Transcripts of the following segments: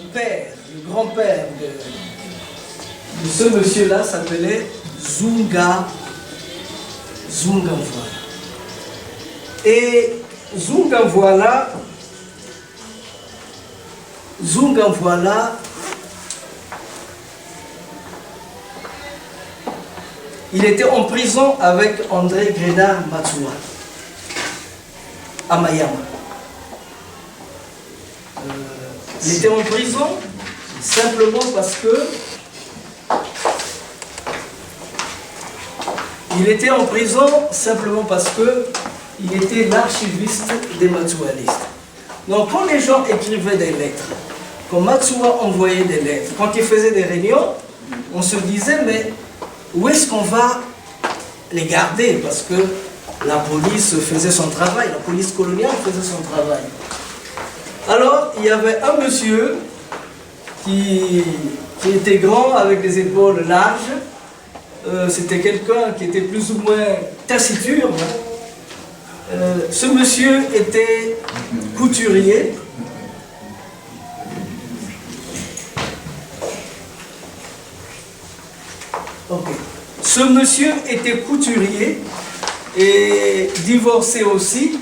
Le grand-père de ce monsieur-là s'appelait Zunga Mvoila. Et Zunga Mvoila, il était en prison avec André Grenard Matsuwa à Mayama. Il était en prison simplement parce que il était l'archiviste des Matsualistes. Donc quand les gens écrivaient des lettres, quand Matsuwa envoyait des lettres, quand il faisait des réunions, on se disait mais où est-ce qu'on va les garder? Parce que la police faisait son travail, la police coloniale faisait son travail. Alors, il y avait un monsieur qui était grand, avec des épaules larges. C'était quelqu'un qui était plus ou moins taciturne. Ce monsieur était couturier. Okay. Ce monsieur était couturier et divorcé aussi.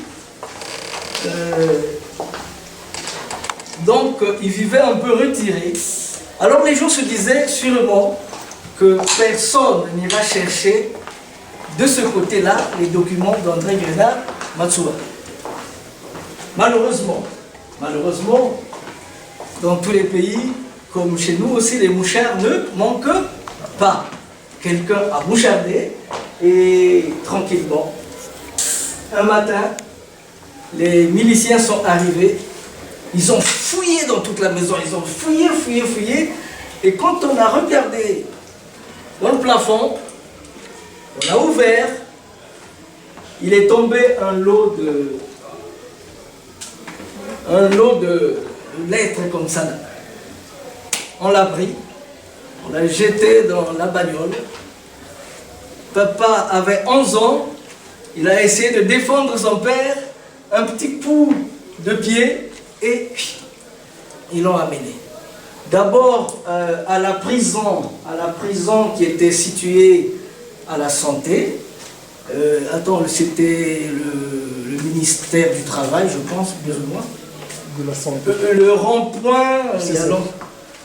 Donc, il vivait un peu retiré. Alors, les gens se disaient sûrement que personne n'ira chercher de ce côté-là les documents d'André Grenard Matsuwa. Malheureusement, dans tous les pays, comme chez nous aussi, les mouchards ne manquent pas. Quelqu'un a mouchardé et tranquillement, un matin, les miliciens sont arrivés. Ils ont fouillé dans toute la maison, ils ont fouillé. Et quand on a regardé dans le plafond, on a ouvert, il est tombé un lot de lettres comme ça. On l'a pris, on l'a jeté dans la bagnole. Papa avait 11 ans, il a essayé de défendre son père, un petit coup de pied, et ils l'ont amené. D'abord à la prison qui était située à la santé. C'était le ministère du Travail, je pense, plus ou moins. De la santé.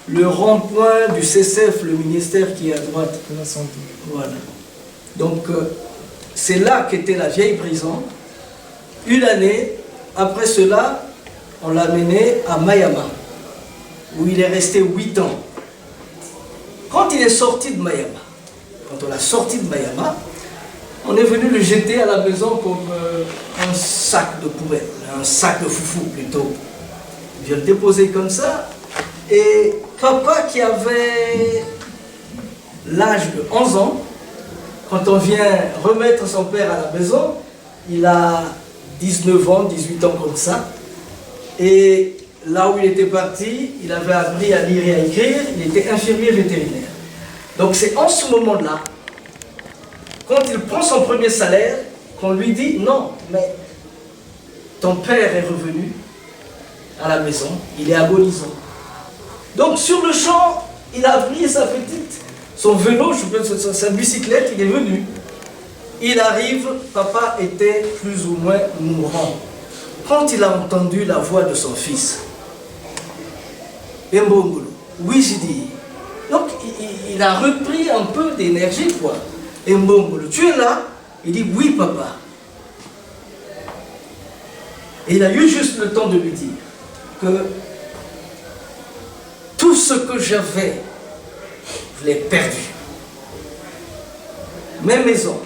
Le rond-point du CCF, le ministère qui est à droite. De la santé. Voilà. Donc, c'est là qu'était la vieille prison. Une année, après cela, on l'a mené à Mayama, où il est resté 8 ans. Quand il est sorti de Mayama, quand on l'a sorti de Mayama, on est venu le jeter à la maison comme un sac de poubelle, un sac de foufou plutôt. Je vais le déposer comme ça. Et papa qui avait l'âge de 11 ans, quand on vient remettre son père à la maison, il a 19 ans, 18 ans comme ça. Et là où il était parti, il avait appris à lire et à écrire, il était infirmier vétérinaire. Donc c'est en ce moment-là, quand il prend son premier salaire, qu'on lui dit non, mais ton père est revenu à la maison, il est agonisant. Donc sur le champ, il a pris son vélo, sa bicyclette, il est venu. Il arrive, papa était plus ou moins mourant. Quand il a entendu la voix de son fils, oui, j'ai dit. Donc il a repris un peu d'énergie, quoi. Et Mbongolo, tu es là? Il dit oui, papa. Et il a eu juste le temps de lui dire que tout ce que j'avais, je l'ai perdu. Mes maisons,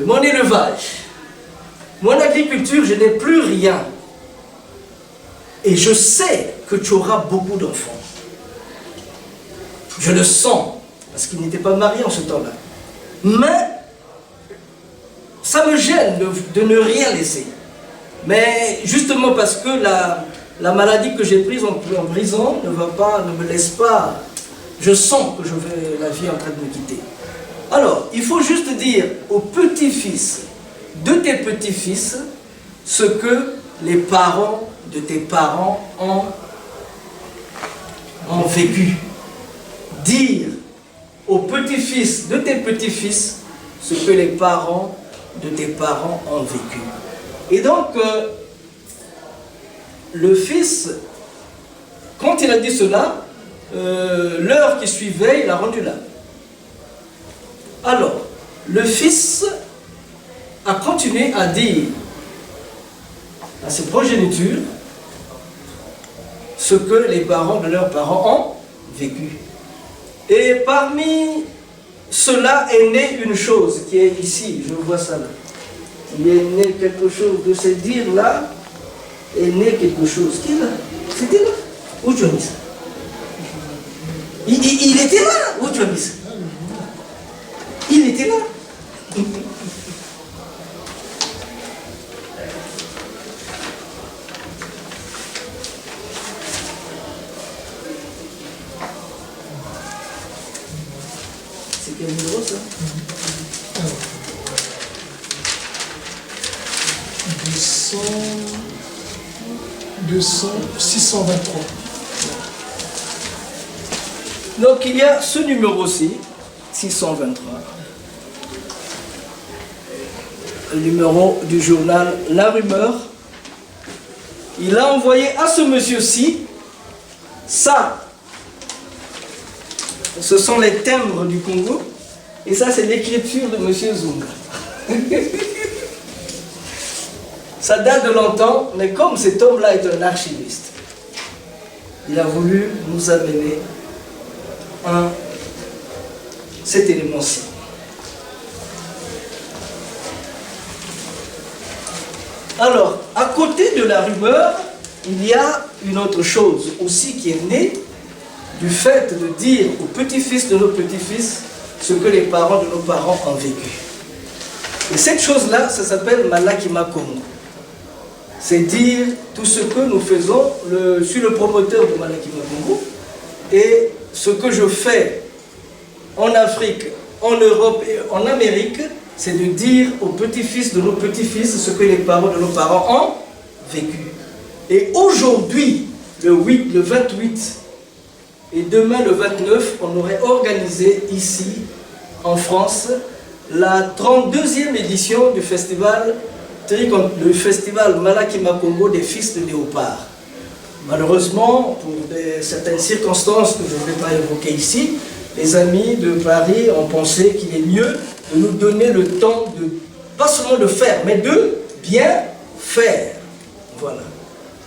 mon élevage, mon agriculture, je n'ai plus rien. Et je sais que tu auras beaucoup d'enfants. Je le sens, parce qu'il n'était pas marié en ce temps-là. Mais ça me gêne de ne rien laisser. Mais justement parce que la maladie que j'ai prise en prison ne me laisse pas. Je sens que la vie est en train de me quitter. Alors, il faut juste dire aux petits-fils de tes petits-fils ce que les parents de tes parents ont vécu. Dire aux petits-fils de tes petits-fils ce que les parents de tes parents ont vécu. Et donc, le fils, quand il a dit cela, l'heure qui suivait, il a rendu là. Alors, le fils a continué à dire à ses progénitures ce que les parents de leurs parents ont vécu. Et parmi cela est née une chose qui est ici, je vois ça là. Il est né quelque chose de ces dires-là, est né quelque chose. Qui est là? C'était là? Où tu as mis ça? Il était là? Où tu as mis ça? Il était là? C'est quel numéro ça? 623. Donc il y a ce numéro-ci, 623. Le numéro du journal La Rumeur. Il a envoyé à ce monsieur-ci, ça, ce sont les timbres du Congo, et ça c'est l'écriture de monsieur Zunga. Ça date de longtemps, mais comme cet homme-là est un archiviste, il a voulu nous amener cet élément-ci. Alors, à côté de la rumeur, il y a une autre chose aussi qui est née du fait de dire aux petits-fils de nos petits-fils ce que les parents de nos parents ont vécu. Et cette chose-là, ça s'appelle Malakima Congo. C'est dire tout ce que nous faisons. Je suis le promoteur de Malakima Congo. Et ce que je fais en Afrique, en Europe et en Amérique, c'est de dire aux petits-fils de nos petits-fils ce que les parents de nos parents ont vécu. Et aujourd'hui, le 28 et demain le 29, on aurait organisé ici, en France, la 32e édition du festival Malakima Congo des fils de léopard. Malheureusement, pour certaines circonstances que je ne vais pas évoquer ici, les amis de Paris ont pensé qu'il est mieux de nous donner le temps de, pas seulement de faire, mais de bien faire. Voilà.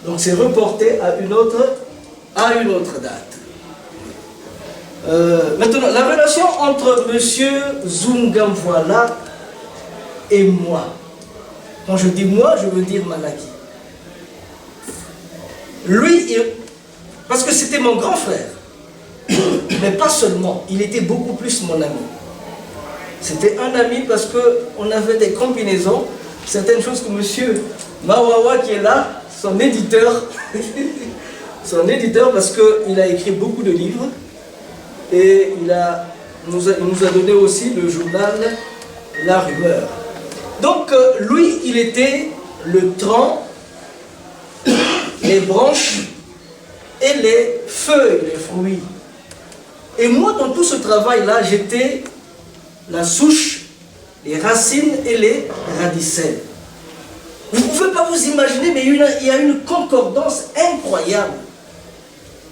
Donc c'est reporté à une autre date. Maintenant, la relation entre M. Zungamvoila et moi. Quand je dis moi, je veux dire Malaki. Lui, parce que c'était mon grand frère, mais pas seulement, il était beaucoup plus mon ami. C'était un ami parce qu'on avait des combinaisons, certaines choses que M. Mawawa qui est là, son éditeur, parce qu'il a écrit beaucoup de livres et il nous a donné aussi le journal La Rumeur. Donc lui, il était le tronc, les branches et les feuilles, les fruits. Et moi, dans tout ce travail-là, j'étais la souche, les racines et les radicelles. Vous ne pouvez pas vous imaginer, mais il y a une concordance incroyable.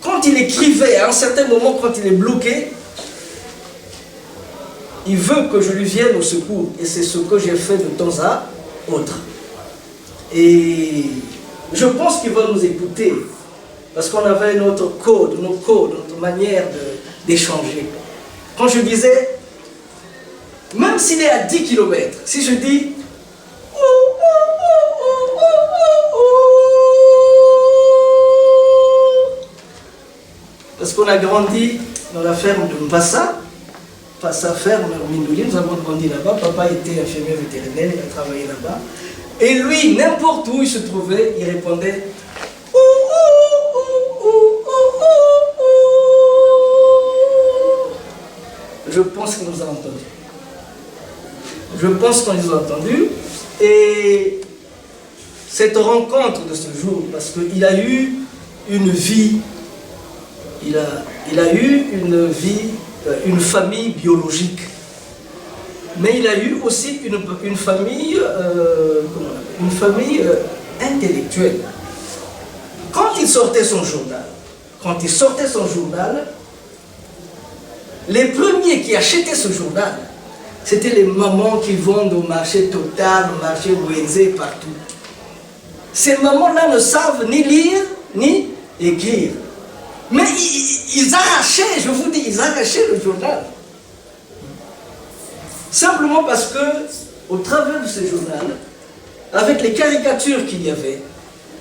Quand il écrivait, à un certain moment, quand il est bloqué, il veut que je lui vienne au secours. Et c'est ce que j'ai fait de temps à autre. Et je pense qu'il va nous écouter. Parce qu'on avait notre code, notre manière d'échanger. Quand je disais, même s'il est à 10 km, si je dis, parce qu'on a grandi dans la ferme de Mbassa, sa ferme, Mindouli, nous avons grandi là-bas, papa était infirmier vétérinaire, il a travaillé là-bas. Et lui, n'importe où il se trouvait, il répondait, je pense qu'il nous a entendus. Je pense qu'on nous a entendus. Et cette rencontre de ce jour, parce qu'il a eu une vie, il a eu une vie, une famille biologique. Mais il a eu aussi une famille intellectuelle. Quand il sortait son journal, les premiers qui achetaient ce journal, c'était les mamans qui vendent au marché Total, au marché Wenze, partout. Ces mamans-là ne savent ni lire, ni écrire. Mais ils arrachaient, je vous dis, ils arrachaient le journal. Simplement parce que, au travers de ce journal, avec les caricatures qu'il y avait,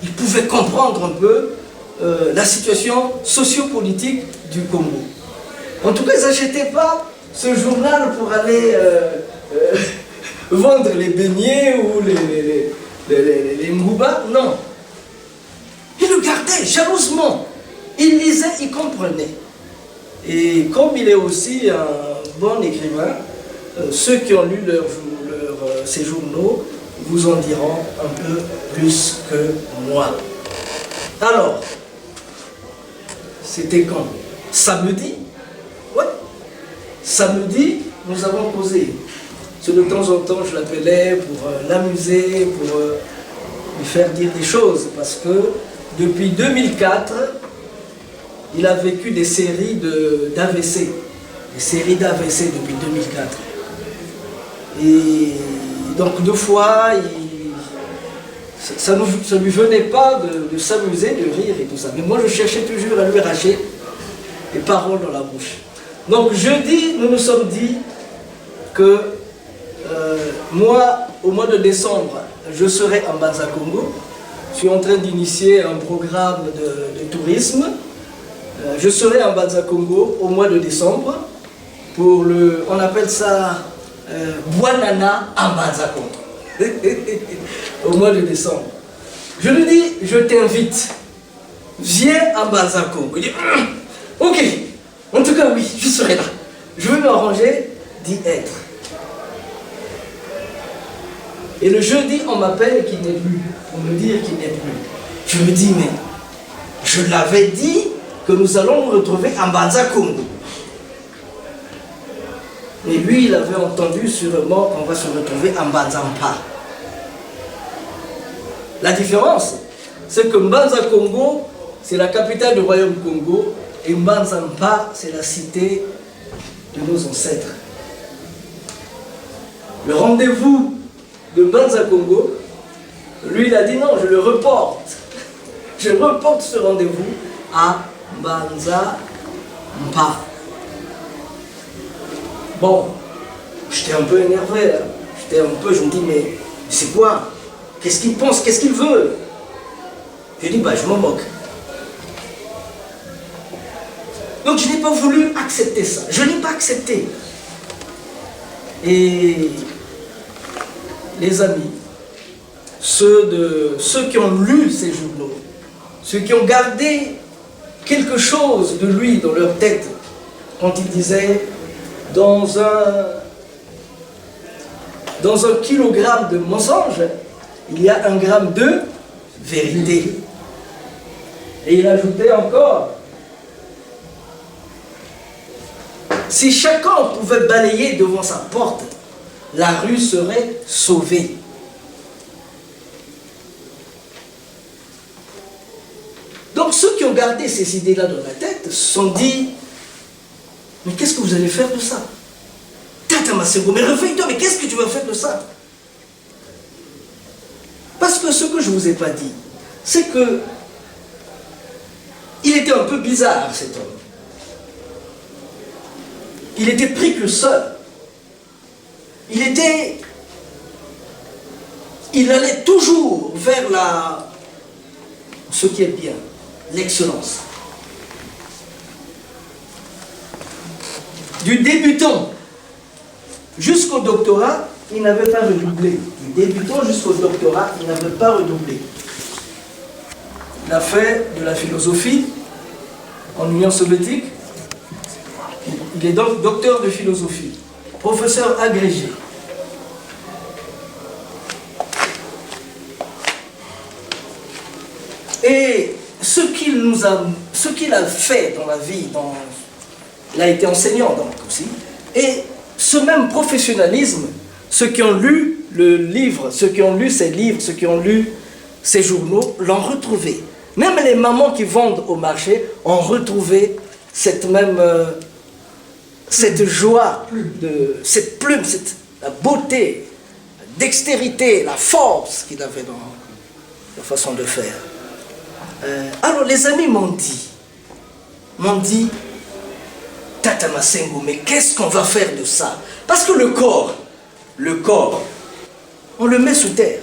ils pouvaient comprendre un peu la situation sociopolitique du Congo. En tout cas, ils n'achetaient pas ce journal pour aller vendre les beignets ou les mouba, non. Ils le gardaient jalousement. Il lisait, il comprenait. Et comme il est aussi un bon écrivain, ceux qui ont lu ces journaux vous en diront un peu plus que moi. Alors, c'était quand? Samedi? Ouais. Samedi, nous avons causé. De temps en temps, je l'appelais pour l'amuser, pour lui faire dire des choses. Parce que depuis 2004, il a vécu des séries d'AVC. Des séries d'AVC depuis 2004. Et donc 2 fois, ça ne lui venait pas de s'amuser, de rire et tout ça. Mais moi, je cherchais toujours à lui arracher des paroles dans la bouche. Donc jeudi, nous nous sommes dit que moi, au mois de décembre, je serai en Banza Congo. Je suis en train d'initier un programme de tourisme. Je serai en Banza Congo au mois de décembre pour on appelle ça Bwanana en Banza Congo. Au mois de décembre. Je lui dis, je t'invite, viens en Banza Congo. Il dit, ok, en tout cas oui, je serai là. Je vais m'arranger d'y être. Et le jeudi, on m'appelle qu'il n'est plus, pour me dire qu'il n'est plus. Je me dis, mais je l'avais dit que nous allons nous retrouver en Banza Congo. Mais lui, il avait entendu sûrement qu'on va se retrouver en Banzampa. La différence, c'est que Banza Congo, c'est la capitale du royaume Congo, et Banzampa, c'est la cité de nos ancêtres. Le rendez-vous de Mbanza Congo, lui il a dit non, je le reporte. Je reporte ce rendez-vous à Mbanza Mpa. Bon, j'étais un peu énervé, hein. Je me dis, mais c'est quoi? Qu'est-ce qu'il pense? Qu'est-ce qu'il veut? Je dis, bah je m'en moque. Donc je n'ai pas voulu accepter ça. Je n'ai pas accepté. Et les amis, ceux qui ont lu ces journaux, ceux qui ont gardé quelque chose de lui dans leur tête, quand il disait dans un kilogramme de mensonge, il y a 1 gramme de vérité. Et il ajoutait encore, si chacun pouvait balayer devant sa porte, la rue serait sauvée. Donc ceux qui ont gardé ces idées-là dans la tête se sont dit, mais qu'est-ce que vous allez faire de ça? Tata Masengo, mais réveille-toi, mais qu'est-ce que tu vas faire de ça? Parce que ce que je ne vous ai pas dit, c'est que il était un peu bizarre, cet homme. Il était pris que seul. Il allait toujours vers ce qui est bien, l'excellence. Du débutant jusqu'au doctorat, il n'avait pas redoublé. Du débutant jusqu'au doctorat, il n'avait pas redoublé. Il a fait de la philosophie en Union soviétique. Il est donc docteur de philosophie, professeur agrégé. Et ce qu'il a fait dans la vie, il a été enseignant donc aussi, et ce même professionnalisme, ceux qui ont lu le livre, ceux qui ont lu ses livres, ceux qui ont lu ses journaux, l'ont retrouvé. Même les mamans qui vendent au marché ont retrouvé cette même... cette joie, cette plume, la beauté, la dextérité, la force qu'il avait dans la façon de faire. Alors les amis m'ont dit, Tata Masengo, mais qu'est-ce qu'on va faire de ça? Parce que le corps, on le met sous terre.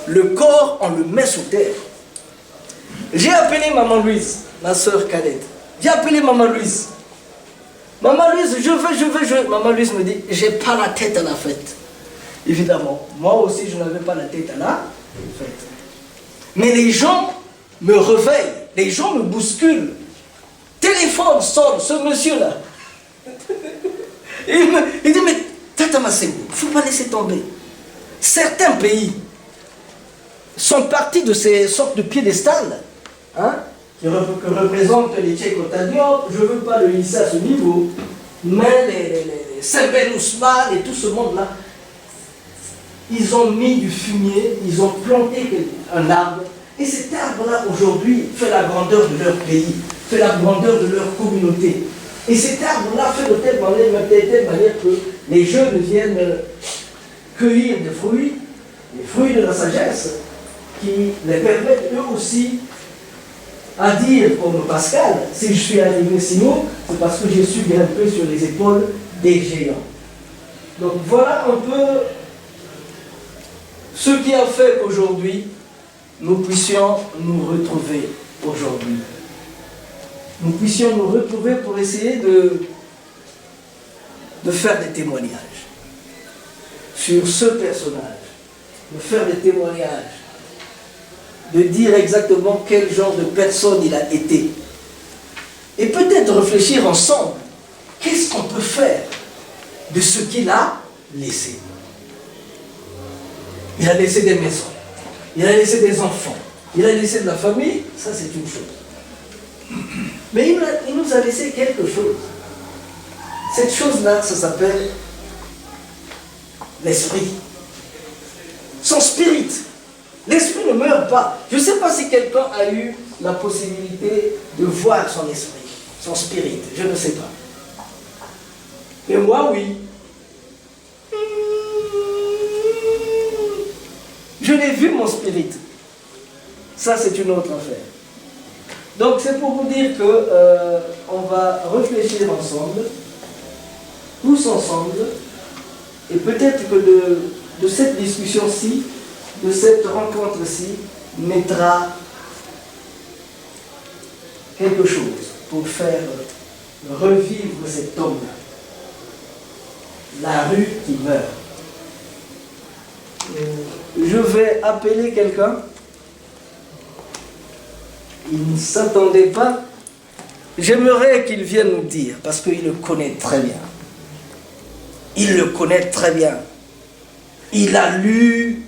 Le corps, on le met sous terre. J'ai appelé Maman Louise, ma soeur cadette. J'ai appelé Maman Louise. Maman Louise, je veux. Maman Louise me dit, j'ai pas la tête à la fête. Évidemment, moi aussi je n'avais pas la tête à la fête. Mais les gens me réveillent, les gens me bousculent. Téléphone sonne, ce monsieur-là. Il dit, mais Tata Masengo, il ne faut pas laisser tomber. Certains pays sont partis de ces sortes de piédestals, hein, que représentent les Tchécotaniens. Je ne veux pas le hisser à ce niveau, mais les Saint-Ben Ousmane et tout ce monde-là, ils ont mis du fumier, ils ont planté un arbre, et cet arbre-là, aujourd'hui, fait la grandeur de leur pays, fait la grandeur de leur communauté. Et cet arbre-là fait de telle manière que les jeunes viennent cueillir des fruits, les fruits de la sagesse, qui les permettent eux aussi à dire, comme Pascal, si je suis arrivé si haut, c'est parce que je suis grimpé sur les épaules des géants. Donc voilà un peu ce qui a fait qu'aujourd'hui, nous puissions nous retrouver aujourd'hui. Nous puissions nous retrouver pour essayer de faire des témoignages sur ce personnage, de faire des témoignages, de dire exactement quel genre de personne il a été. Et peut-être réfléchir ensemble, qu'est-ce qu'on peut faire de ce qu'il a laissé. Il a laissé des maisons, il a laissé des enfants, il a laissé de la famille, ça c'est une chose. Mais il nous a laissé quelque chose. Cette chose-là, ça s'appelle l'esprit. Son spirit. L'esprit ne meurt pas. Je ne sais pas si quelqu'un a eu la possibilité de voir son esprit, son spirit, je ne sais pas. Mais moi, oui. Je l'ai vu, mon spirit. Ça, c'est une autre affaire. Donc, c'est pour vous dire que on va réfléchir ensemble, tous ensemble, et peut-être que de cette discussion-ci, de cette rencontre-ci, naîtra quelque chose pour faire revivre cet homme-là. La rue qui meurt. Je vais appeler quelqu'un. Il ne s'attendait pas. J'aimerais qu'il vienne nous dire, parce qu'il le connaît très bien. Il le connaît très bien. Il a lu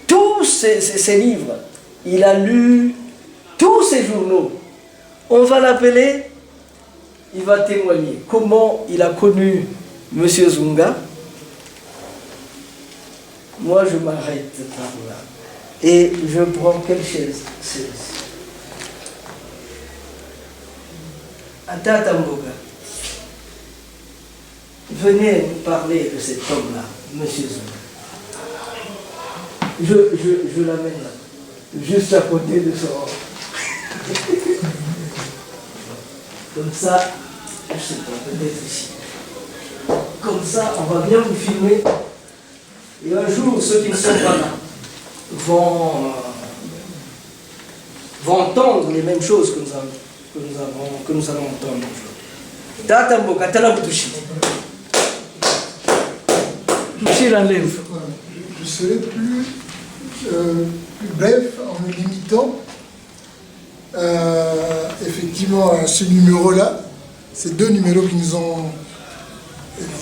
tous ses livres. Il a lu tous ses journaux. On va l'appeler. Il va témoigner comment il a connu M. Zunga. Moi, je m'arrête par là. Et je prends quelle chaise? Celle-ci. Tata Mboga, venez nous parler de cet homme-là, M. Zunga. Je l'amène là, juste à côté de son... Comme ça, je ne sais pas, peut-être ici. Comme ça, on va bien vous filmer. Et un jour, ceux qui ne sont pas là vont entendre les mêmes choses que nous allons entendre aujourd'hui. Tata Mboka, tala Boutushi. Toucher l'enlève. Je serai plus bref en me limitant effectivement à ce numéro-là. Ces deux numéros qui nous ont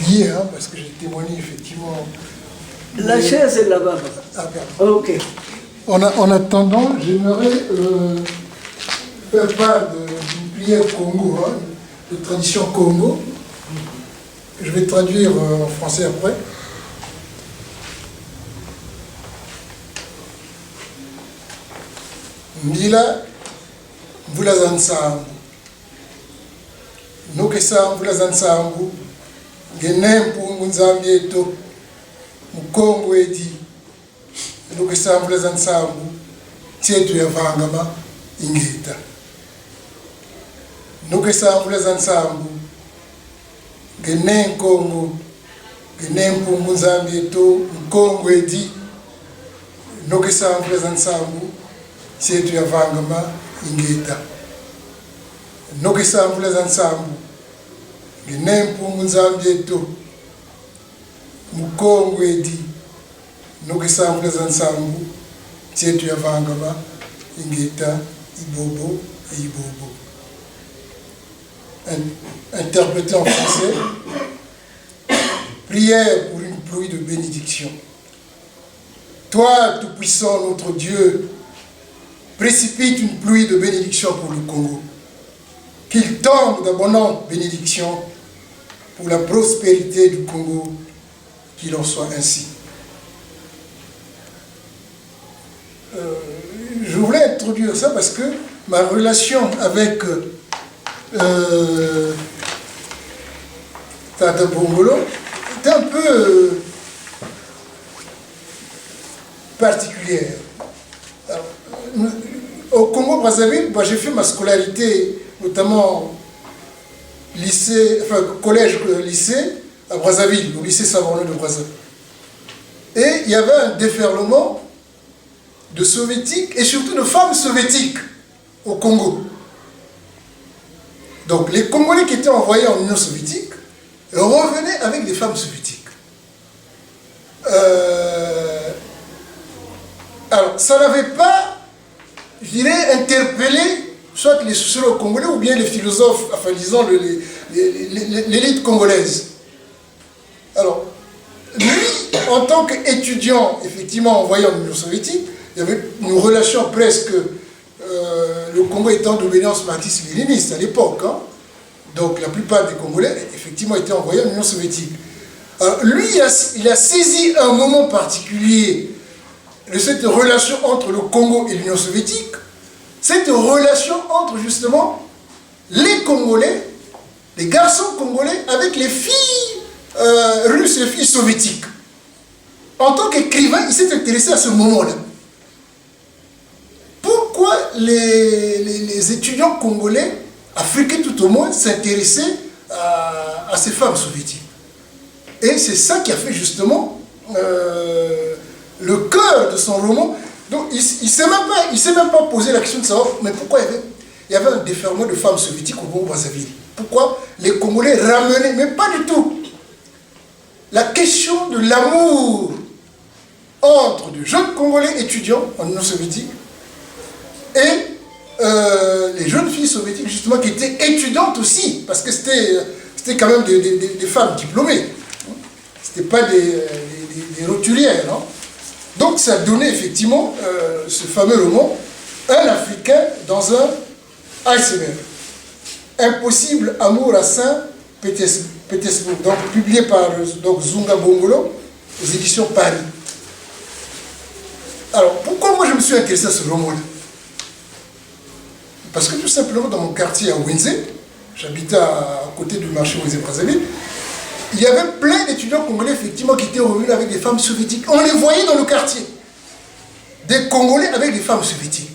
liés, hein, parce que j'ai témoigné effectivement. La chaise est là-bas. Ah, ok. En attendant, j'aimerais faire part d'une prière Congo, hein, de tradition Congo. Je vais traduire en français après. Mbila mvula za nsambu nokesa mvula za nsambu ngenempungu nzambi eto mukongo edi nokesa mvula za nsambu tietu yavangama ingeta nokesa mvula za nsambu ngenenkongo ngenempungu nzambi eto mukongo edi nokesa mvula za nsambu tietu yavangama ingeta nokesa mvula za nsambu ngenempungu nzambi eto mukongo edi nokesa mvula za nsambu tietu yavangama ingeta ibobo et ibobo. Interprété en français, prière pour une pluie de bénédiction. Toi, Tout-Puissant, notre Dieu, précipite une pluie de bénédiction pour le Congo. Qu'il tombe d'abondantes bénédictions pour la prospérité du Congo, qu'il en soit ainsi. Je voulais introduire ça parce que ma relation avec Tata Bongolo est un peu particulière. Alors, au Congo-Brazzaville, j'ai fait ma scolarité, notamment lycée, enfin collège-lycée à Brazzaville, au lycée Savonneau de Brazzaville. Et il y avait un déferlement de soviétiques et surtout de femmes soviétiques au Congo. Donc les Congolais qui étaient envoyés en Union soviétique revenaient avec des femmes soviétiques. Alors ça n'avait pas, je dirais, interpellé soit les sociologues congolais ou bien les philosophes, enfin disons l'élite congolaise. Alors, lui, en tant qu'étudiant, effectivement envoyé en Union soviétique, il y avait une relation presque, le Congo étant d'obédience marxiste-léniniste à l'époque, hein. Donc la plupart des Congolais, effectivement, étaient envoyés en Union soviétique. Alors, lui, il a saisi un moment particulier de cette relation entre le Congo et l'Union soviétique, cette relation entre justement les Congolais, les garçons congolais avec les filles russes, les filles soviétiques. En tant qu'écrivain, il s'est intéressé à ce moment-là. Pourquoi les étudiants congolais, africains tout au moins, s'intéressaient à ces femmes soviétiques? Et c'est ça qui a fait justement le cœur de son roman. Donc il ne s'est même pas posé la question de savoir mais pourquoi il y avait un déferlement de femmes soviétiques au Congo-Brazzaville. Pourquoi les Congolais ramenaient, mais pas du tout. La question de l'amour entre de jeunes Congolais étudiants en Union soviétique et les jeunes filles soviétiques justement qui étaient étudiantes aussi, parce que c'était quand même des femmes diplômées. C'était pas des roturières, non? Donc ça donnait effectivement ce fameux roman, Un Africain dans un iceberg. Impossible amour à Saint-Pétersbourg, donc publié par Zunga Bongolo aux éditions Paris. Alors pourquoi moi je me suis intéressé à ce roman-là? Parce que tout simplement dans mon quartier à Wenze, j'habitais à côté du marché Wenze-Brazzaville, il y avait plein d'étudiants congolais effectivement qui étaient revenus avec des femmes soviétiques. On les voyait dans le quartier. Des Congolais avec des femmes soviétiques.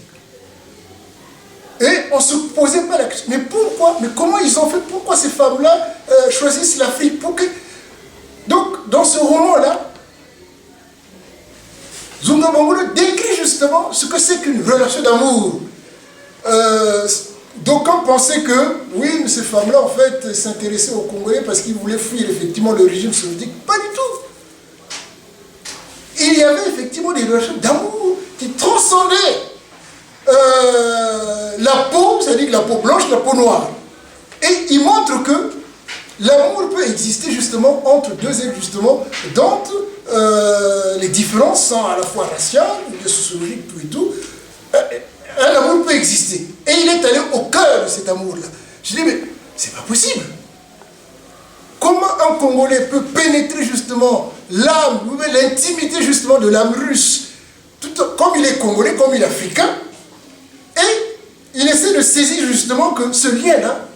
Et on ne se posait pas la question. Mais pourquoi? Mais comment ils ont fait? Pourquoi ces femmes-là choisissent l'Afrique? Donc, dans ce roman-là, Zunga Bongolo décrit justement ce que c'est qu'une relation d'amour. D'aucuns pensaient que, oui, mais ces femmes-là, en fait, s'intéressaient aux Congolais parce qu'ils voulaient fuir effectivement le régime soviétique. Pas du tout. Il y avait effectivement des relations d'amour qui transcendaient la peau, c'est-à-dire la peau blanche, la peau noire. Et il montre que l'amour peut exister justement entre deux êtres, justement, dont les différences sont à la fois raciales, sociologiques, tout et tout. Un amour peut exister. Et il est allé au cœur de cet amour-là. Je dis, mais c'est pas possible. Comment un Congolais peut pénétrer justement l'âme, l'intimité justement de l'âme russe, comme il est Congolais, comme il est africain, et il essaie de saisir justement que ce lien-là,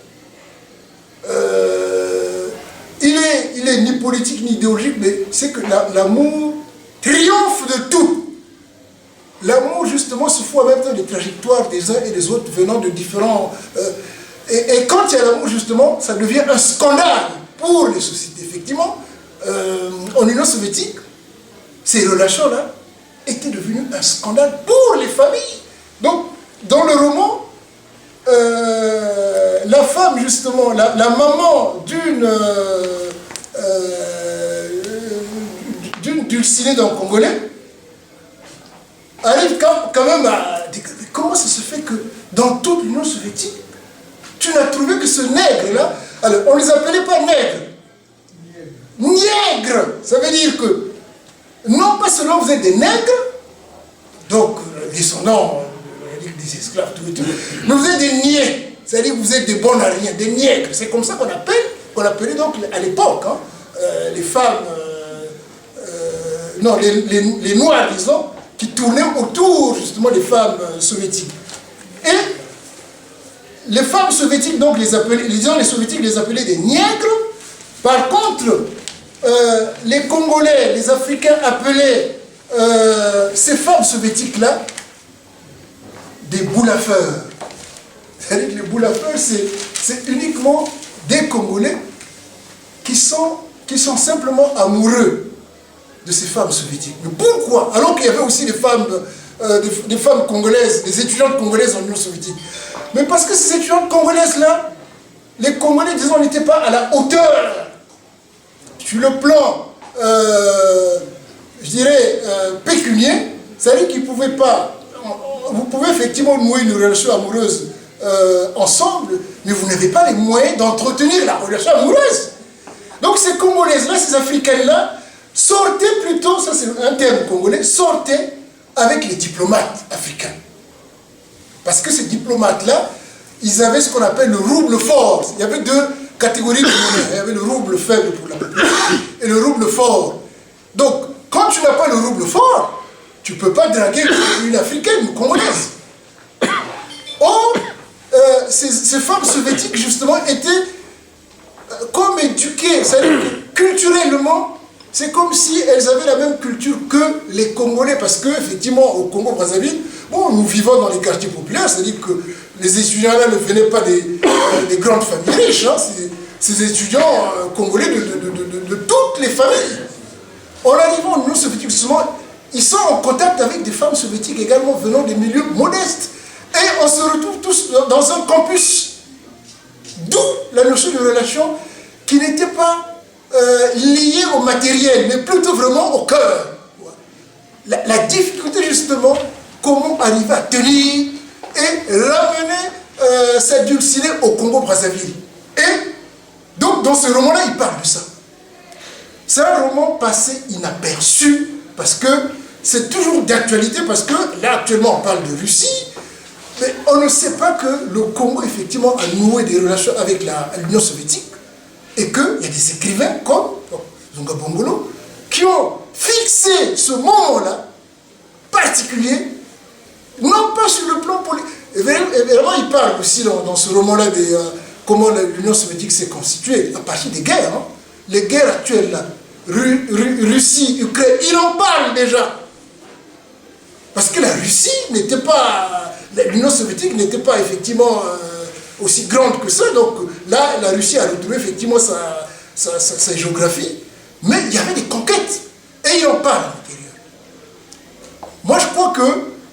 il est ni politique ni idéologique, mais c'est que l'amour triomphe de tout. L'amour, justement, se fout en même temps des trajectoires des uns et des autres venant de différents... et quand il y a l'amour, justement, ça devient un scandale pour les sociétés. Effectivement, en Union soviétique, ces relations-là étaient devenues un scandale pour les familles. Donc, dans le roman, la femme, justement, la maman d'une dulcinée d'un Congolais, arrive quand même à dire comment ça se fait que dans toute l'Union soviétique, tu n'as trouvé que ce nègre-là. Alors, on ne les appelait pas nègres. Niègres. Ça veut dire que, non pas seulement vous êtes des nègres, donc descendants des esclaves, tout et tout, mais vous êtes des niais. C'est-à-dire que vous êtes des bons à rien, des niègres. C'est comme ça qu'on appelait donc à l'époque, hein, les femmes, non, les noirs, disons, qui tournaient autour justement des femmes soviétiques. Et les femmes soviétiques, donc les soviétiques les appelaient des nègres. Par contre, les Congolais, les Africains appelaient ces femmes soviétiques-là des boulafeurs. C'est-à-dire que les boulafeurs, c'est uniquement des Congolais qui sont simplement amoureux de ces femmes soviétiques. Mais pourquoi? Alors qu'il y avait aussi des femmes congolaises, des étudiantes congolaises en Union soviétique. Mais parce que ces étudiantes congolaises-là, les Congolais, disons, n'étaient pas à la hauteur sur le plan, je dirais, pécunier. C'est-à-dire qu'ils ne pouvaient pas... Vous pouvez effectivement nouer une relation amoureuse ensemble, mais vous n'avez pas les moyens d'entretenir la relation amoureuse. Donc ces Congolaises-là, ces Africaines-là, sortaient plutôt, ça c'est un terme congolais, sortaient avec les diplomates africains. Parce que ces diplomates-là, ils avaient ce qu'on appelle le rouble fort. Il y avait deux catégories de monnaie. Il y avait le rouble faible pour la population et le rouble fort. Donc, quand tu n'as pas le rouble fort, tu ne peux pas draguer une Africaine, une Congolaise. Or, ces femmes soviétiques, justement, étaient comme éduquées. C'est-à-dire culturellement, c'est comme si elles avaient la même culture que les Congolais, parce que effectivement au Congo-Brazzaville, bon, nous vivons dans les quartiers populaires, c'est-à-dire que les étudiants-là ne venaient pas des grandes familles riches, hein, ces étudiants congolais de toutes les familles. En arrivant en Union soviétique, justement, ils sont en contact avec des femmes soviétiques également venant des milieux modestes. Et on se retrouve tous dans un campus. D'où la notion de relation qui n'était pas liée au matériel, mais plutôt vraiment au cœur. La difficulté justement, comment arriver à tenir et ramener cette dulcinée au Congo-Brazzaville. Et donc dans ce roman-là, il parle de ça. C'est un roman passé inaperçu, parce que c'est toujours d'actualité, parce que là actuellement on parle de Russie, mais on ne sait pas que le Congo effectivement a noué des relations avec l'Union soviétique, et qu'il y a des écrivains comme Zunga Bongolo qui ont fixé ce moment-là particulier, non pas sur le plan politique. Évidemment, il parle aussi dans ce roman-là de comment l'Union soviétique s'est constituée à partir des guerres. Hein. Les guerres actuelles, là, Russie, Ukraine, il en parle déjà. Parce que la Russie n'était pas, l'Union soviétique n'était pas effectivement aussi grande que ça. Donc là, la Russie a retrouvé effectivement sa géographie. Mais il y avait des conquêtes. Et il en parle à l'intérieur. Moi, je crois que,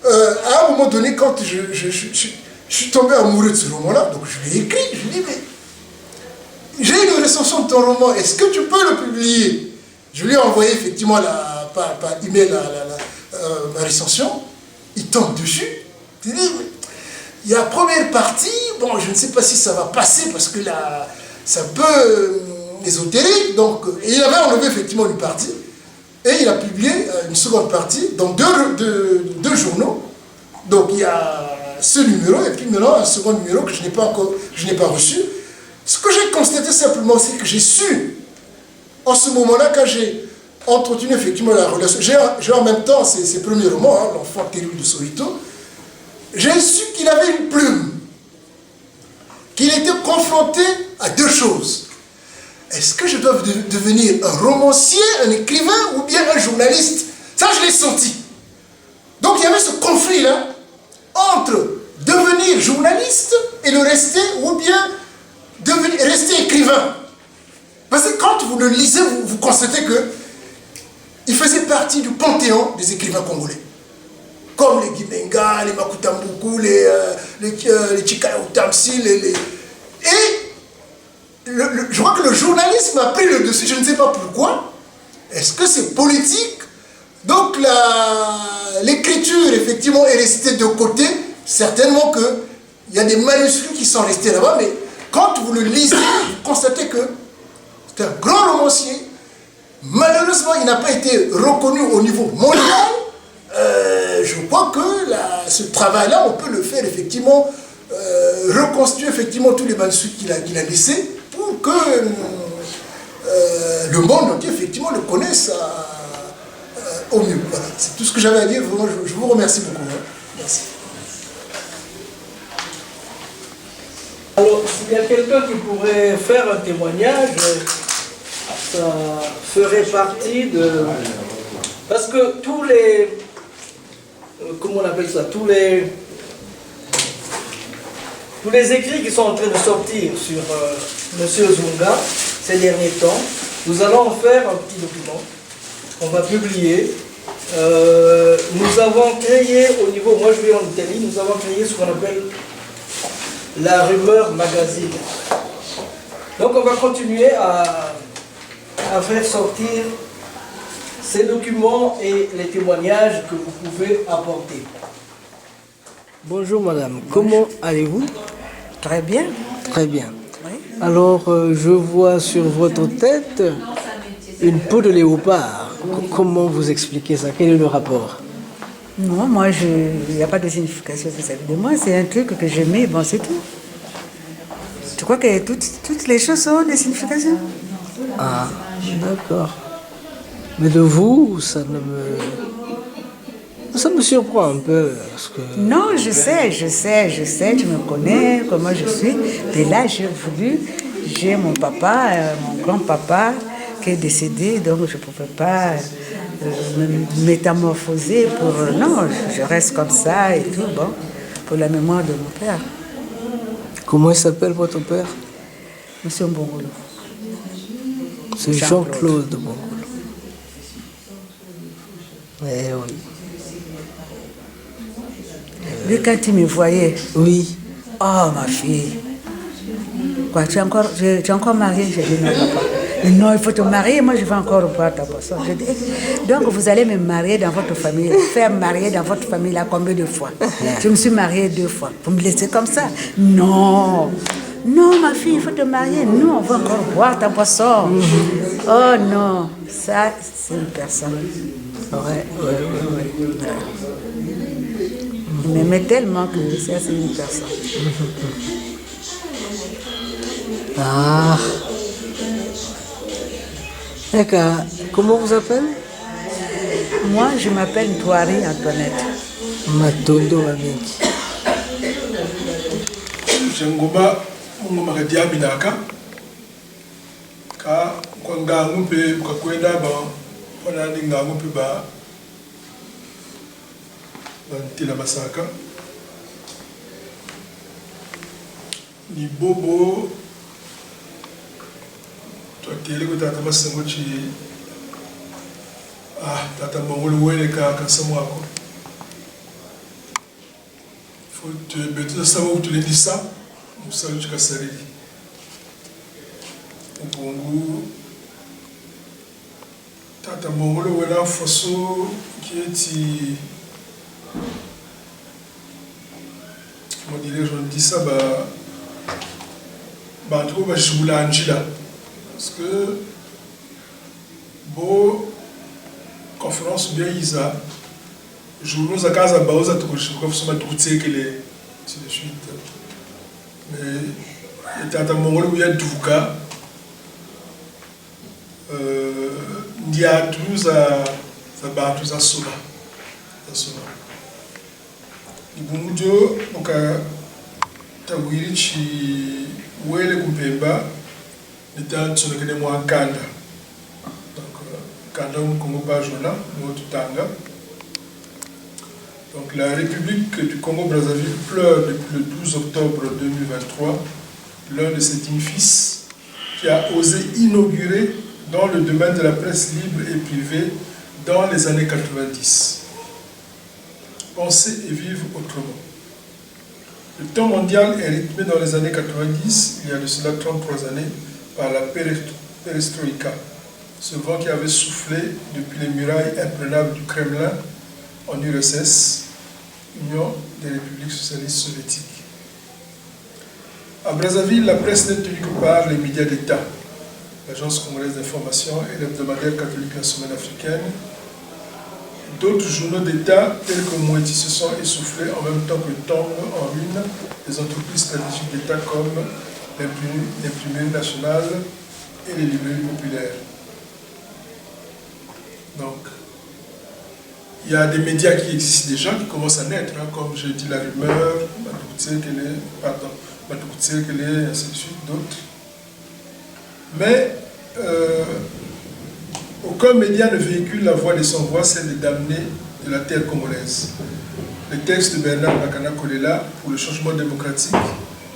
à un moment donné, quand je suis tombé amoureux de ce roman-là, donc je l'ai écrit, je lui ai dit, mais j'ai une recension de ton roman, est-ce que tu peux le publier? Je lui ai envoyé effectivement par email ma recension, il tombe dessus, il dit, il y a la première partie, bon, je ne sais pas si ça va passer parce que là, c'est un peu ésotérique, donc, et il avait enlevé effectivement une partie, et il a publié une seconde partie dans deux journaux, donc il y a ce numéro, et puis maintenant un second numéro que je n'ai pas reçu. Ce que j'ai constaté simplement, c'est que j'ai su, en ce moment-là, quand j'ai entretenu effectivement la relation, j'ai en même temps ses premiers romans, hein, L'enfant terrible de Soweto, j'ai su qu'il avait une plume, qu'il était confronté à deux choses. Est-ce que je dois devenir un romancier, un écrivain ou bien un journaliste? Ça, je l'ai senti. Donc il y avait ce conflit-là entre devenir journaliste et le rester, ou bien rester écrivain. Parce que quand vous le lisez, vous constatez qu'il faisait partie du panthéon des écrivains congolais. Comme les Guy Benga, les Makuta Mbuku, les Chikaya Utamsi, et je crois que le journalisme a pris le dessus, je ne sais pas pourquoi. Est-ce que c'est politique? Donc l'écriture, effectivement, est restée de côté. Certainement qu'il y a des manuscrits qui sont restés là-bas, mais quand vous le lisez, vous constatez que c'est un grand romancier. Malheureusement, il n'a pas été reconnu au niveau mondial. Je crois que ce travail-là, on peut le faire effectivement, reconstruire effectivement tous les manuscrits qu'il a laissés pour que le monde entier effectivement le connaisse au mieux. Voilà, c'est tout ce que j'avais à dire. Vraiment, je vous remercie beaucoup. Hein. Merci. Alors, s'il y a quelqu'un qui pourrait faire un témoignage, ça ferait partie de... Parce que tous les... Comment on appelle ça? Tous les écrits qui sont en train de sortir sur M. Zunga ces derniers temps, nous allons en faire un petit document qu'on va publier. Nous avons créé au niveau, moi je vais en Italie, nous avons créé ce qu'on appelle la rumeur magazine. Donc on va continuer à faire sortir ces documents et les témoignages que vous pouvez apporter. Bonjour madame, comment allez-vous? Très bien. Très bien. Oui. Alors je vois sur votre tête une peau de léopard. Comment vous expliquez ça? Quel est le rapport? Non, moi, il n'y a pas de signification vis-à-vis de moi. C'est un truc que j'aimais, bon, c'est tout. Tu crois que toutes les choses ont des significations? Ah, d'accord. Mais de vous, ça me surprend un peu. Parce que... Non, je sais, tu me connais, comment je suis. Mais là, j'ai mon papa, mon grand-papa, qui est décédé, donc je ne pouvais pas me métamorphoser pour... non, je reste comme ça et tout, bon, pour la mémoire de mon père. Comment il s'appelle votre père? Monsieur Mbongolo. C'est Jean-Claude Mbongolo. Eh oui. Lui, quand il me voyait, Oui. oh ma fille, quoi, tu es encore mariée? J'ai dit non, papa. Non, il faut te marier, moi je vais encore boire ta boisson. Je dis, donc vous allez me marier dans votre famille, faire marier dans votre famille là combien de fois? Je me suis mariée 2 fois. Vous me laissez comme ça? Non. Non, ma fille, il faut te marier. Nous, on va encore boire ta boisson. Oh non, ça, c'est une personne. Ouais. Il m'aimait tellement que ça, c'est une personne. Ah. D'accord. Comment vous appelez? Moi, je m'appelle Ntwari Antoinette. Matondo Mamiki. Jengoma ngoma kadia binaka ka kwanga ngumpe kakwenda ba wana ninga ngumpe ba ntila masaka ni bobo to tele ko tata masango chi tata mongolo wele ka samwako faut betu savoir tu les dis ça musalu chikasarili ubungu tata mongolo wela foso qui comment dirais-je, on dit ça bah trop bah je voulais Angela parce que bon conférence bien isa je vous à casa baoza to je crois que tout c'est que les c'est de suite mais tata mongolo où il y a duka ndia tous à ba tous à sola ibumujo muka tawiri chi wele kumpemba nitantsona kene mwa kanda donc kanda Congo Bajola mo tutanga. Donc la République du Congo-Brazzaville pleure depuis le 12 octobre 2023 l'un de ses dignes fils qui a osé inaugurer dans le domaine de la presse libre et privée dans les années 90. Penser et vivre autrement. Le temps mondial est rythmé dans les années 90, il y a de cela 33 années, par la perestroïka, ce vent qui avait soufflé depuis les murailles imprenables du Kremlin en URSS, Union des républiques socialistes soviétiques. À Brazzaville, la presse n'est tenue que par les médias d'État, l'Agence congolaise d'information et l'hebdomadaire catholique La Semaine africaine. D'autres journaux d'État, tels que Moiti, se sont essoufflés en même temps que tombent en ruine des entreprises stratégiques d'État comme l'imprimerie nationale et les librairies populaires. Donc, il y a des médias qui existent déjà, qui commencent à naître, hein, comme je dis La Rumeur, Matoukoutsé, ainsi de suite, d'autres. Mais aucun média ne véhicule la voix de son voix, celle des damnés de la terre congolaise. Les textes de Bernard Bakana Kolela pour le changement démocratique,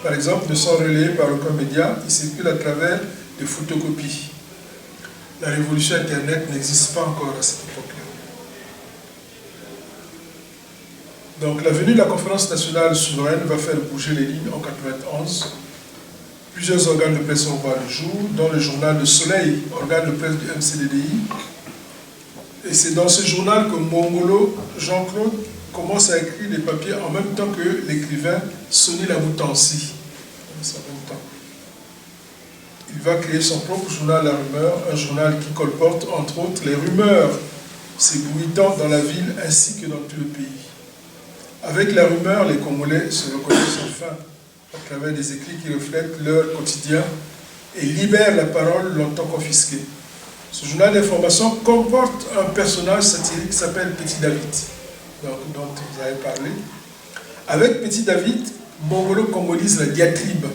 par exemple, ne sont relayés par aucun média, ils circulent à travers des photocopies. La révolution Internet n'existe pas encore à cette époque-là. Donc la venue de la conférence nationale souveraine va faire bouger les lignes en 1991. Plusieurs organes de presse vont voir le jour, dont le journal Le Soleil, organe de presse du MCDDI. Et c'est dans ce journal que Mongolo Jean-Claude commence à écrire des papiers en même temps que l'écrivain Sonny Laboutansi. Il va créer son propre journal La Rumeur, un journal qui colporte entre autres les rumeurs s'ébruitant dans la ville ainsi que dans tout le pays. Avec La Rumeur, les Congolais se reconnaissent enfin à travers des écrits qui reflètent leur quotidien et libèrent la parole longtemps confisquée. Ce journal d'information comporte un personnage satirique qui s'appelle Petit David, dont vous avez parlé. Avec Petit David, Mongolo congolise la diatribe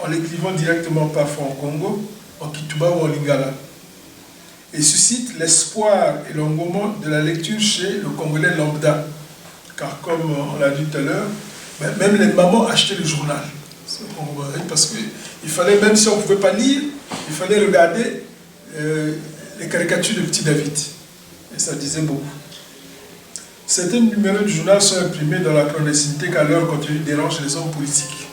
en l'écrivant directement parfois en Congo, en Kituba ou en Lingala. et suscite l'espoir et l'engouement de la lecture chez le Congolais lambda. Car comme on l'a dit tout à l'heure, même les mamans achetaient le journal. Parce qu'il fallait, même si on ne pouvait pas lire, il fallait regarder les caricatures de Petit David. Et ça disait beaucoup. Certains numéros du journal sont imprimés dans la clandestinité car leur contenu dérange les hommes politiques.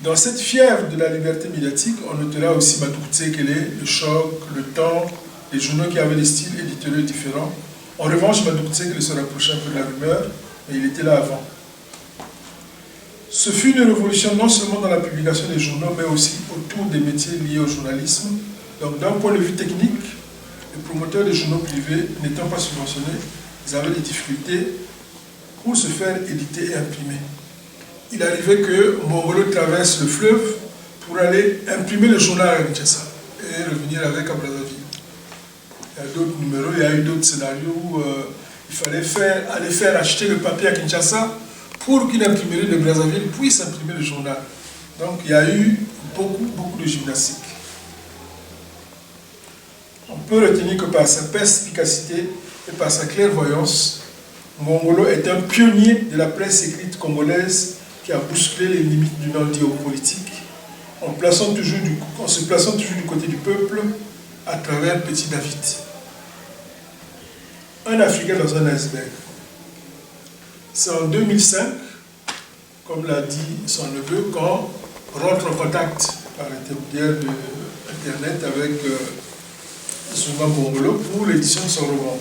Dans cette fièvre de la liberté médiatique, on notera aussi Madoukte Sekele, Le Choc, Le Temps, les journaux qui avaient des styles éditoriaux différents. En revanche, Madoukte Sekele se rapprochait un peu de la rumeur, mais il était là avant. Ce fut une révolution non seulement dans la publication des journaux, mais aussi autour des métiers liés au journalisme. Donc d'un point de vue technique, les promoteurs des journaux privés n'étant pas subventionnés, ils avaient des difficultés pour se faire éditer et imprimer. Il arrivait que Mongolo traverse le fleuve pour aller imprimer le journal à Kinshasa et revenir avec à Brazzaville. Il y a d'autres numéros, il y a eu d'autres scénarios où il fallait aller faire acheter le papier à Kinshasa pour qu'une imprimerie de Brazzaville puisse imprimer le journal. Donc il y a eu beaucoup de gymnastique. On peut retenir que par sa perspicacité et par sa clairvoyance, Mongolo est un pionnier de la presse écrite congolaise qui a bousculé les limites du non-dit politique en se plaçant toujours du côté du peuple à travers Petit David. Un Africain dans un iceberg. C'est en 2005, comme l'a dit son neveu, qu'on rentre en contact par l'intermédiaire de Internet avec Zuma Mongolo pour l'édition de son roman.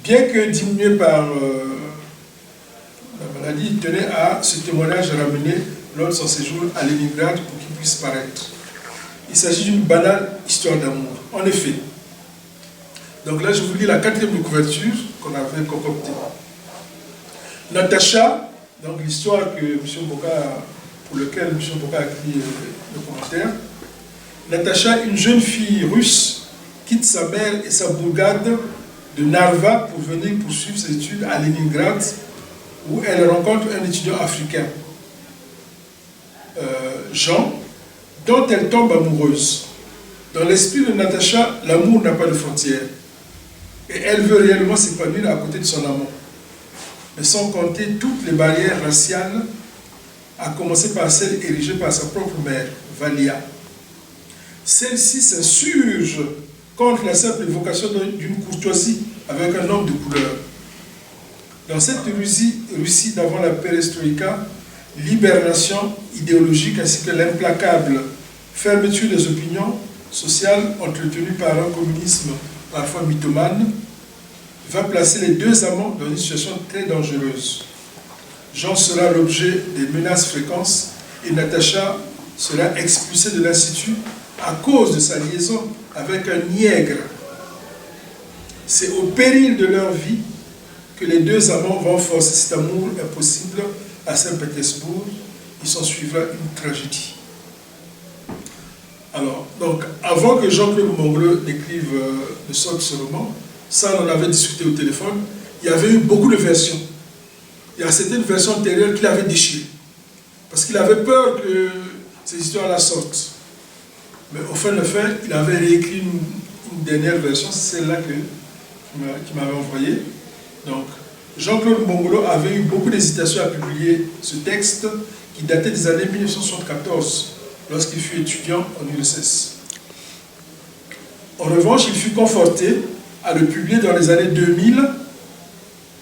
Bien que diminué par la maladie, il tenait à ce témoignage ramené lors de son séjour à Leningrad pour qu'il puisse paraître. Il s'agit d'une banale histoire d'amour. En effet, donc là je vous lis la 4e de couverture qu'on avait concoctée. Natacha, donc l'histoire pour laquelle M. Boka a écrit le commentaire. Natacha, une jeune fille russe, quitte sa mère et sa bourgade de Narva pour venir poursuivre ses études à Leningrad, où elle rencontre un étudiant africain, Jean, dont elle tombe amoureuse. Dans l'esprit de Natacha, l'amour n'a pas de frontières. Et elle veut réellement s'épanouir à côté de son amant. Mais sans compter toutes les barrières raciales, à commencer par celle érigée par sa propre mère, Valia. Celle-ci s'insurge contre la simple évocation d'une courtoisie avec un homme de couleur. Dans cette Russie d'avant la perestroïka, l'hibernation idéologique ainsi que l'implacable fermeture des opinions sociales entretenues par un communisme parfois mythomane, va placer les deux amants dans une situation très dangereuse. Jean sera l'objet des menaces fréquentes et Natacha sera expulsée de l'institut à cause de sa liaison avec un niègre. C'est au péril de leur vie que les deux amants vont forcer cet amour impossible à Saint-Pétersbourg. Il s'en suivra une tragédie. Alors, donc, avant que Jean-Claude Mongolo ne sorte ce roman, ça on en avait discuté au téléphone, il y avait eu beaucoup de versions. Il y a certaines versions antérieures qu'il avait déchirées, parce qu'il avait peur que ces histoires-là sortent. Mais au fin de fait, il avait réécrit une dernière version, c'est celle-là qu'il m'avait envoyée. Donc, Jean-Claude Mongolo avait eu beaucoup d'hésitation à publier ce texte qui datait des années 1974, lorsqu'il fut étudiant en URSS. En revanche, il fut conforté à le publier dans les années 2000.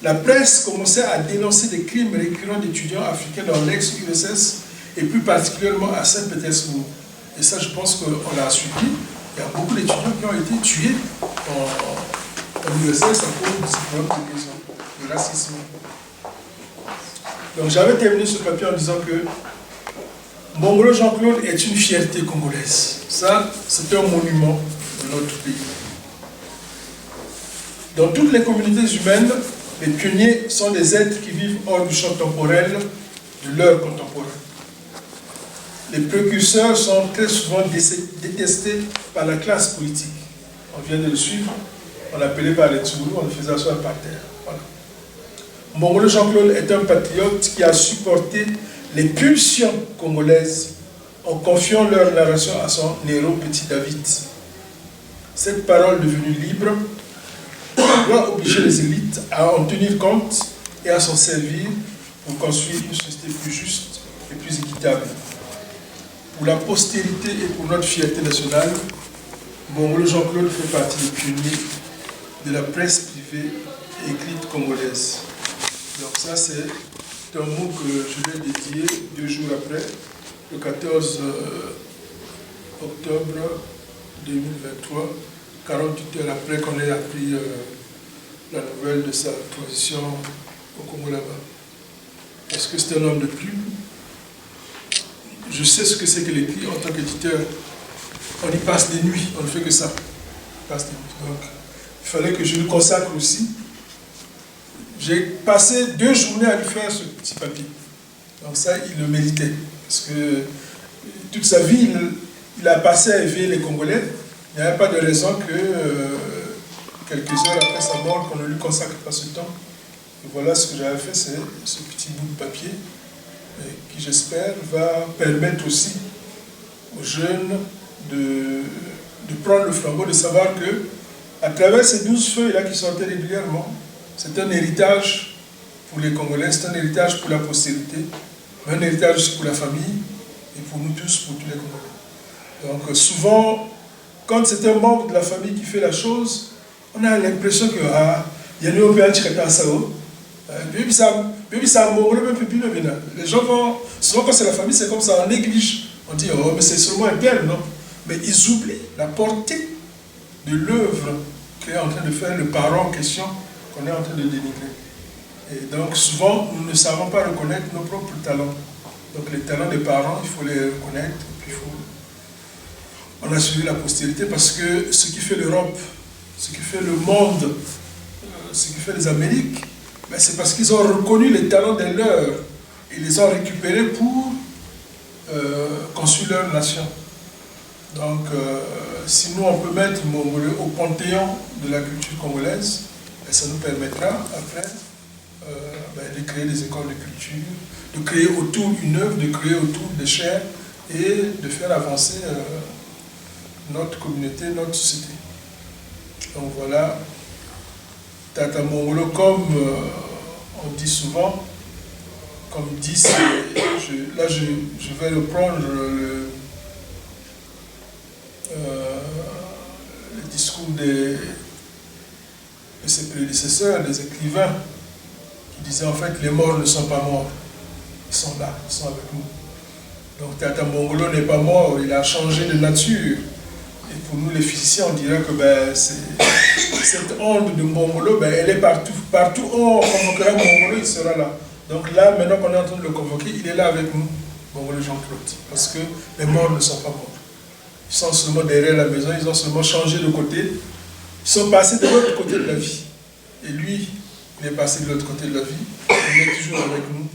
La presse commençait à dénoncer des crimes récurrents d'étudiants africains dans l'ex-URSS et plus particulièrement à Saint-Pétersbourg. Et ça, je pense qu'on l'a suivi. Il y a beaucoup d'étudiants qui ont été tués en URSS à cause de ces problèmes de racisme. Donc j'avais terminé ce papier en disant que Mongolo Jean-Claude est une fierté congolaise. Ça, c'est un monument de notre pays. Dans toutes les communautés humaines, les pionniers sont des êtres qui vivent hors du champ temporel de leurs contemporains. Les précurseurs sont très souvent détestés par la classe politique. On vient de le suivre, on l'appelait par les Tsoulous, on le faisait asseoir par terre. Voilà. Mongolo Jean-Claude est un patriote qui a supporté les pulsions congolaises en confiant leur narration à son héros Petit David. Cette parole devenue libre doit obliger les élites à en tenir compte et à s'en servir pour construire une société plus juste et plus équitable. Pour la postérité et pour notre fierté nationale, Mbongolo Jean-Claude fait partie des pionniers de la presse privée et écrite congolaise. Donc ça, c'est un mot que je vais dédier 2 jours après, le 14 octobre 2023, 48 heures après qu'on ait appris la nouvelle de sa position au Congo là-bas. Parce que c'est un homme de plume. Je sais ce que c'est que l'écrit en tant qu'éditeur. On y passe des nuits, on ne fait que ça. On passe des nuits. Donc, il fallait que je lui consacre aussi. J'ai passé 2 journées à lui faire ce petit papier. Donc ça, il le méritait. Parce que toute sa vie, il a passé à éveiller les Congolais. Il n'y avait pas de raison que quelques heures après sa mort, qu'on ne lui consacre pas ce temps. Et voilà ce que j'avais fait, c'est ce petit bout de papier qui, j'espère, va permettre aussi aux jeunes de prendre le flambeau, de savoir que à travers ces 12 feuilles-là qui sortaient régulièrement, c'est un héritage pour les Congolais, c'est un héritage pour la postérité, mais un héritage aussi pour la famille et pour nous tous, pour tous les Congolais. Donc souvent, quand c'est un membre de la famille qui fait la chose, on a l'impression que il y a une opération qui est à Sao. Les gens vont, souvent quand c'est la famille, c'est comme ça, on néglige. On dit, oh, mais c'est seulement un père, non? Mais ils oublient la portée de l'œuvre qu'est en train de faire le parent en question, qu'on est en train de dénigrer. Et donc souvent, nous ne savons pas reconnaître nos propres talents. Donc les talents des parents, il faut les reconnaître, et puis il faut en assurer la postérité, parce que ce qui fait l'Europe, ce qui fait le monde, ce qui fait les Amériques, ben c'est parce qu'ils ont reconnu les talents des leurs et les ont récupérés pour construire leur nation. Donc, si nous on peut mettre Mbongolo au panthéon de la culture congolaise, ben, ça nous permettra après de créer des écoles de culture, de créer autour une œuvre, de créer autour des chaires et de faire avancer notre communauté, notre société. Donc voilà, Tata Mbongolo, comme on dit souvent, comme dit, là je vais reprendre le discours de ses prédécesseurs, des écrivains, qui disaient en fait les morts ne sont pas morts, ils sont là, ils sont avec nous. Donc Tata Mbongolo n'est pas mort, il a changé de nature. Et pour nous les physiciens, on dirait que cette onde de Mbongolo, elle est partout. Partout où on convoquera Mbongolo, il sera là. Donc là, maintenant qu'on est en train de le convoquer, il est là avec nous, Mbongolo Jean-Claude. Parce que les morts ne sont pas morts. Ils sont seulement derrière la maison, ils ont seulement changé de côté. Ils sont passés de l'autre côté de la vie. Et lui, il est passé de l'autre côté de la vie. Il est toujours avec nous.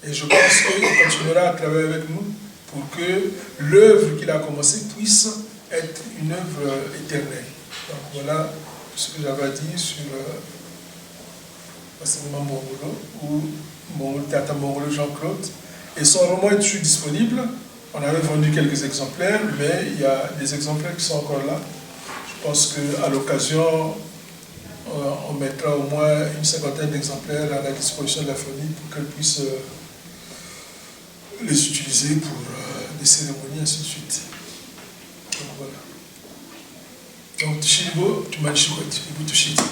Et je pense qu'il continuera à travailler avec nous pour que l'œuvre qu'il a commencée puisse être une œuvre éternelle. Donc voilà ce que j'avais à dire sur Mbongolo ou Tata Mbongolo Jean-Claude. Et son roman est toujours disponible. On avait vendu quelques exemplaires, mais il y a des exemplaires qui sont encore là. Je pense qu'à l'occasion, on mettra au moins une 50aine d'exemplaires à la disposition de la famille pour qu'elle puisse les utiliser pour des cérémonies, ainsi de suite. Donc voilà. Donc, Tushiribo, tu m'as dit quoi? Tushiribo, Tushiribo.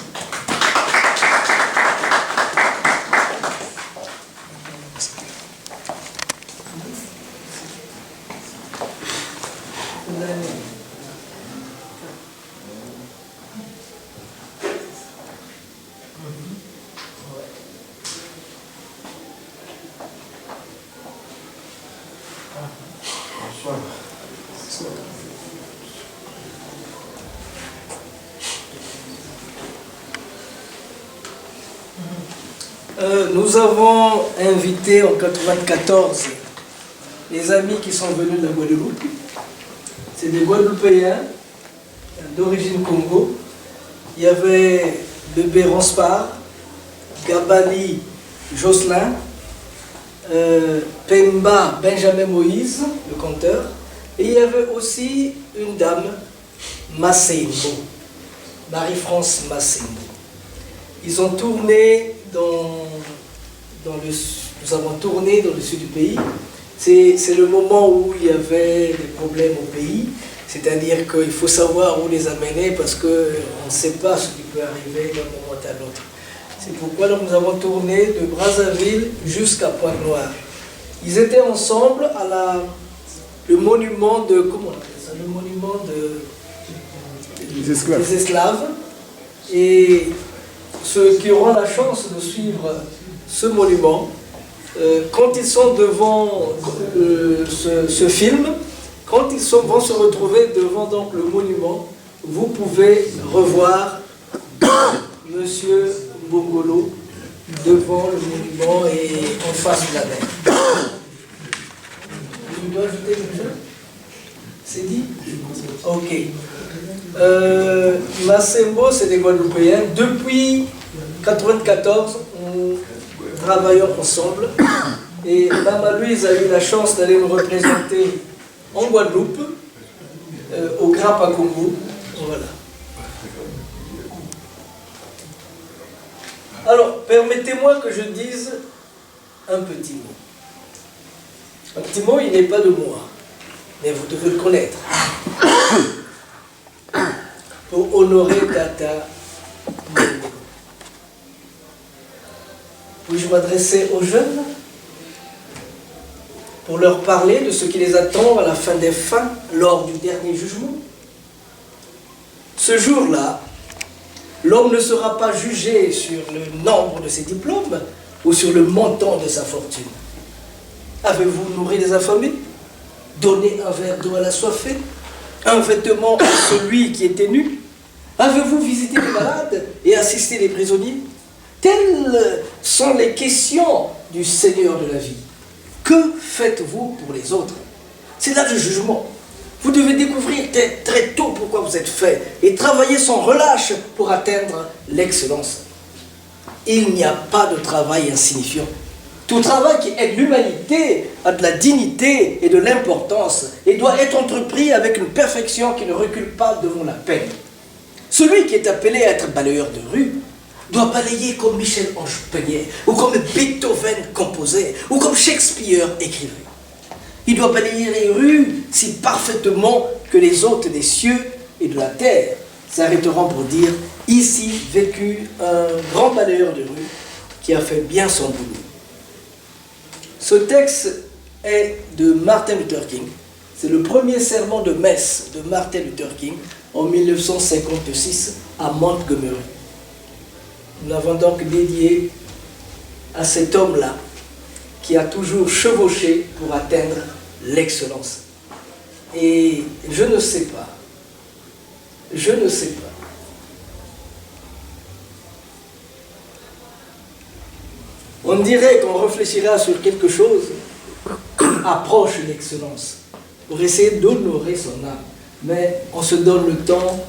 Nous avons invité en 1994 les amis qui sont venus de la Guadeloupe. C'est des Guadeloupéens d'origine Congo. Il y avait Bébé Ronspar, Gabani Jocelyn, Pemba Benjamin Moïse, le conteur, et il y avait aussi une dame, Massembo, Marie-France Massembo. Ils ont tourné nous avons tourné dans le sud du pays. C'est le moment où il y avait des problèmes au pays, c'est-à-dire qu'il faut savoir où les amener parce qu'on ne sait pas ce qui peut arriver d'un moment à l'autre. C'est pourquoi nous avons tourné de Brazzaville jusqu'à Pointe-Noire. Ils étaient ensemble à le monument de, comment on appelle ça, le monument des esclaves. Et ceux qui auront la chance de suivre ce monument, quand ils sont devant ce film, quand ils vont se retrouver devant donc, le monument, vous pouvez revoir Monsieur Mbongolo devant le monument et en face de la mer. Je dois ajouter quelque chose? C'est dit? Ok. Massembo, c'est des Guadeloupéens. Depuis 1994, nous travaillons ensemble. Et Maman Louise a eu la chance d'aller nous représenter en Guadeloupe, au Grand Pacongo. Voilà. Alors, permettez-moi que je dise un petit mot. Un petit mot, il n'est pas de moi, mais vous devez le connaître. Pour honorer Tata Mbongolo. Puis-je m'adresser aux jeunes pour leur parler de ce qui les attend à la fin des fins, lors du dernier jugement? Ce jour-là, l'homme ne sera pas jugé sur le nombre de ses diplômes ou sur le montant de sa fortune. Avez-vous nourri les affamés? Donné un verre d'eau à l'assoiffé? Un vêtement à celui qui était nu? Avez-vous visité les malades et assisté les prisonniers? Telles sont les questions du Seigneur de la vie. Que faites-vous pour les autres? C'est là le jugement. Vous devez découvrir très tôt pourquoi vous êtes fait et travailler sans relâche pour atteindre l'excellence. Il n'y a pas de travail insignifiant. Tout travail qui aide l'humanité a de la dignité et de l'importance et doit être entrepris avec une perfection qui ne recule pas devant la peine. Celui qui est appelé à être balayeur de rue doit balayer comme Michel-Ange peignait, ou comme Beethoven composait, ou comme Shakespeare écrivait. Il doit balayer les rues si parfaitement que les hôtes des cieux et de la terre s'arrêteront pour dire « Ici vécut un grand balayeur de rue qui a fait bien son boulot ». Ce texte est de Martin Luther King. C'est le premier sermon de messe de Martin Luther King en 1956 à Montgomery. Nous l'avons donc dédié à cet homme-là qui a toujours chevauché pour atteindre l'excellence. Et je ne sais pas, on dirait qu'on réfléchira sur quelque chose qui approche l'excellence pour essayer d'honorer son âme. Mais on se donne le temps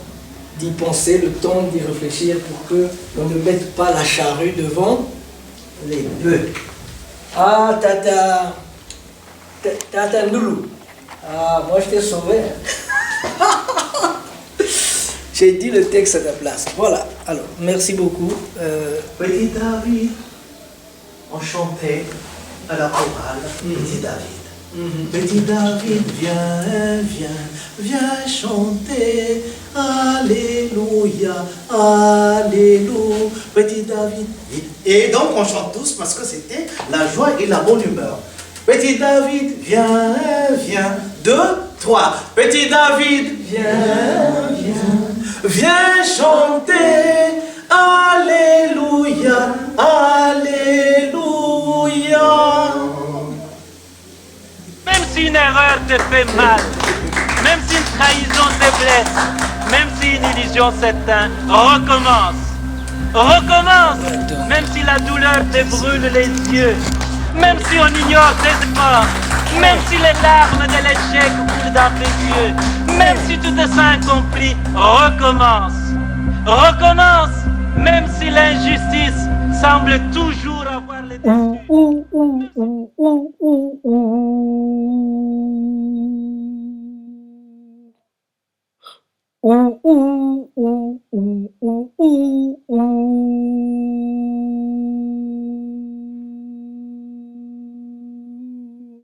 d'y penser, le temps d'y réfléchir pour que l'on ne mette pas la charrue devant les bœufs. Ah, Tata Noulou. Ah, moi je t'ai sauvé. J'ai dit le texte à ta place. Voilà. Alors, merci beaucoup. Petit David, on chantait à la chorale Petit David. Petit David, viens chanter. Alléluia, Alléluia. Petit David. Et donc on chante tous parce que c'était la joie et la bonne humeur. Petit David, viens, 2, 3. Petit David, viens chanter. Alléluia, Alléluia. Même si une erreur te fait mal, même si une trahison te blesse, même si une illusion s'éteint, recommence. Recommence, même si la douleur te brûle les yeux, même si on ignore tes efforts, même si les larmes de l'échec coulent dans tes yeux, même si tout te sent accompli, recommence. Recommence, même si l'injustice semble toujours avoir les Ooh, ooh.